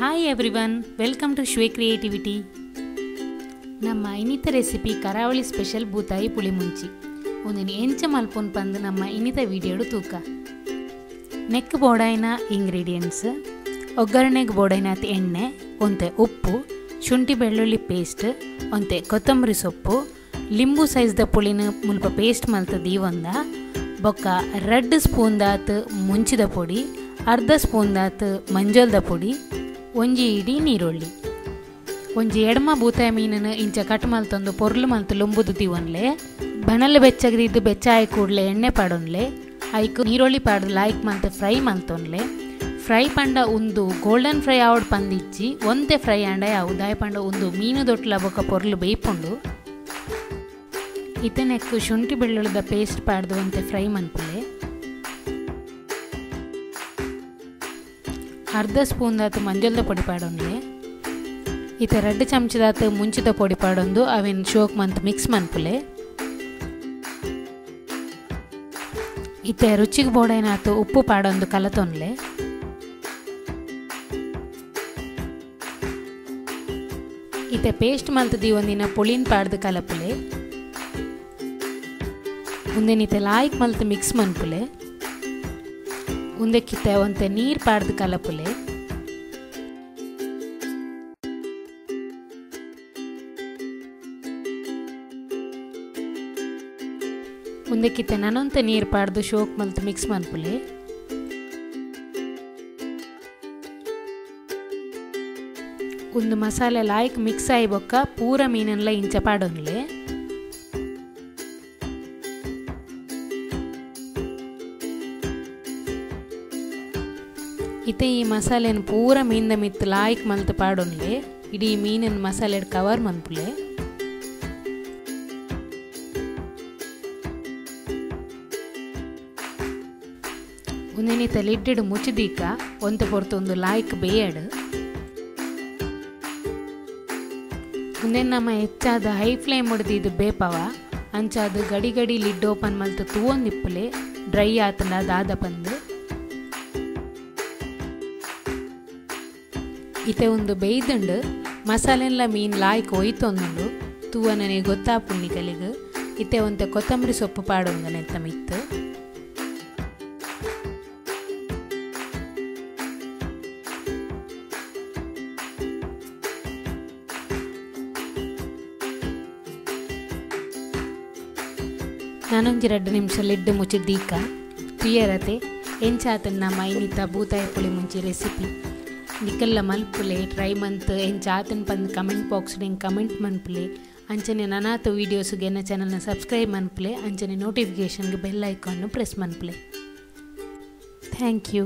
Hi everyone, welcome to Shwe creativity. ನಮ್ಮ ಇನ್ನಿತ recipe ಕರಾವಳಿ ಸ್ಪೆಷಲ್ ಬೂತಾಯಿ ಪುಳಿ ಮುಂಚಿ ಒಂದಿನ ಎಂಚ ಮಲ್ಪೊಂದು ಪಂದು ನಮ್ಮ ಇನ್ನಿತ ವಿಡಿಯೋಡು ತೂಕ ನೆಕ್ ಬೋಡಾಯಿನ ಇಂಗ್ರೀಡಿಯೆಂಟ್ಸ್ ಒಗ್ಗರಣೆಗೆ ಬೋಡಾಯಿನಾಥ ಎಣ್ಣೆ ಒಂತೆ ಉಪ್ಪು ಶುಂಠಿ ಬೆಳ್ಳುಳ್ಳಿ ಪೇಸ್ಟ್ ಒಂತೆ ಕೊತ್ತಂಬರಿ ಸೊಪ್ಪು ಲಿಂಬು ಸೈಜ್ದ ಪುಳಿನ ಮುಲ್ಪ ಪೇಸ್ಟ್ ಮಲ್ತದ್ದು ಒಂದ ಬೊಕ್ಕ 2 ಸ್ಪೂನ್ದಾತು ಮುಂಚಿದ ಪೊಡಿ ಅರ್ಧ ಸ್ಪೂನ್ದಾತು ಮಂಜಲ್ದ ಪೊಡಿ ಒಂಜಿ ಇಡೀ ನೀರುಳ್ಳಿ ಒಂಜಿ ಎಡಮ ಬೂತಾಯಿ ಮೀನನ್ನು ಇಂಚ ಕಟ್ ಮಲ್ತೊಂದು ಪೊರ್ಲು ಮಲ್ತು ಲೊಂಬುದು ತಿವನ್ಲೆ ಬಣಲ್ ಬೆಚ್ಚಗದಿದ್ದು ಬೆಚ್ಚ ಆಯ್ ಕೂಡಲೇ ಎಣ್ಣೆ ಪಾಡೊನ್ಲೆ ಐಕು ನೀರುಳ್ಳಿ ಪಾಡ್ದು ಲಾಯ್ಕ್ ಮಲ್ತು ಫ್ರೈ ಮಲ್ತೊನ್ಲೆ ಫ್ರೈ ಪಂಡ ಒಂದು ಗೋಲ್ಡನ್ ಫ್ರೈ ಆವಡ್ ಪಂದಿಚ್ಚಿ ಒಂತೆ ಫ್ರೈ ಅಂಡ ಯಾವು ದಾಯ ಪಂಡ ಒಂದು ಮೀನು ದೊಟ್ಲ ಬೊಕ್ಕ ಪೊರ್ಲು ಬೇಯ್ಪುಂಡು ಇತನೆಕ್ಕು ಶುಂಠಿ ಬೆಳ್ಳುಳ್ಳಿದ ಪೇಸ್ಟ್ ಪಾಡ್ದು ಒಂತೆ ಫ್ರೈ ಮನ್ಪುಲೆ ಅರ್ಧ ಸ್ಪೂನ್ದಾತು ಮಂಜಲ್ದ ಪೊಡಿ ಪಾಡೊಂಡ್ಲೆ ಇತ 2 ಚಮಚದಾತು ಮುಂಚಿದ ಪೊಡಿ ಪಾಡೊಂದು ಅವೆನ್ ಶೋಕ್ ಮಂತ್ ಮಿಕ್ಸ್ ಮನ್ಪುಲೆ ಇತ್ತೆ ರುಚಿಗೆ ಬೋಡೇನಾತು ಉಪ್ಪು ಪಾಡೊಂದು ಕಲತೊನ್ಲೆ ಇತ್ತೆ ಪೇಸ್ಟ್ ಮಲ್ತದಿ ಒಂದಿನ ಪುಳಿನ್ ಪಾಡ್ದು ಕಲಪುಲೆ ಉಂದೆನಿತೆ ಲಾಯ್ಕ್ ಮಲ್ತು ಮಿಕ್ಸ್ ಮನ್ಪುಲೆ ಉಂದಕ್ಕಿತ್ತೆ ಒಂತೆ ನೀರು ಪಾಡ್ದು ಕಲಪುಲೆ ಉಂದಕ್ಕಿತ್ತೆ ನನೊಂತೆ ನೀರು ಪಾಡ್ದು ಶೋಕ್ ಮಲ್ತು ಮಿಕ್ಸ್ ಮನ್ಪುಲೆ ಒಂದು ಮಸಾಲೆ ಲಾಯ್ಕ್ ಮಿಕ್ಸ್ ಆಯಿ ಬೊಕ್ಕ ಪೂರ ಮೀನೆಲ್ಲ ಇಂಚ ಪಾಡೊನ್ಲೆ ಇತ್ತೆ ಈ ಮಸಾಲೆನ ಪೂರ ಮೀನ್ದ ಮಿತ್ತು ಲಾಯ್ಕ್ ಮಲ್ತು ಪಾಡೊನ್ಲೆ ಇಡೀ ಮೀನಿನ ಮಸಾಲೆ ಕವರ್ ಮನ್ಪುಲೆ ಒಂದಿನಿತ ಲಿಡ್ಡಿಡು ಮುಚ್ಚಿದೀಕ ಒಂತೆ ಪೊರ್ತು ಒಂದು ಲಾಯ್ಕ್ ಬೇಯಡು ಮುಂದೆ ನಮ್ಮ ಹೆಚ್ಚಾದ ಹೈ ಫ್ಲೇಮ್ ಹೊಡೆದಿದ್ದು ಬೇಪವ ಅಂಚಾದ ಗಡಿ ಗಡಿ ಲಿಡ್ ಓಪನ್ ಮಲ್ತು ತೂವೊಂದಿಪ್ಪಲೆ ಡ್ರೈ ಆತನ ದಾದ ಪಂದು ಇತೆ ಒಂದು ಬೇಯ್ದುಂಡು ಮಸಾಲೆಲ್ಲ ಮೀನು ಲಾಯ್ಕ್ ಒಯ್ತೊಂದುಂಡು ತೂವನೇ ಗೊತ್ತಾಪುಣ್ಣಿ ಕಲಿಗೆ ಇತ್ತೆ ಒಂತೆ ಕೊತ್ತಂಬರಿ ಸೊಪ್ಪು ಪಾಡೊಂದು ನೆತ್ತ ಮಿತ್ತು ನಾನೊಂಜಿ 2 ನಿಮಿಷ ಲಿಡ್ ಮುಚ್ಚಿದ್ದೀಕ ಪ್ರಿಯರತೆ ಎಂಚಾತ ನಮ್ಮ ಇನ್ನಿತ ಬೂತಾಯಿ ಪುಳಿ ಮುಂಚಿ ರೆಸಿಪಿ ನಿಕಲ್ಲ ಮಲ್ಪುಲೆ ಟ್ರೈ ಮಂತ್ ಎಂಚಾತನ್ ಪಂದು ಕಮೆಂಟ್ ಬಾಕ್ಸ್ಡ್ ಕಮೆಂಟ್ ಮನ್ಪುಲೆ ಅಂಚನೆ ನನಾತ ವೀಡಿಯೋಸ್ಗೆ ನನ್ನ ಚಾನಲ್ನ ಸಬ್ಸ್ಕ್ರೈಬ್ ಮನ್ಪುಲೆ ಅಂಚನೆ ನೋಟಿಫಿಕೇಷನ್ಗೆ ಬೆಲ್ ಐಕಾನ್ನು ಪ್ರೆಸ್ ಮನ್ಪುಲೆ ಥ್ಯಾಂಕ್ ಯು.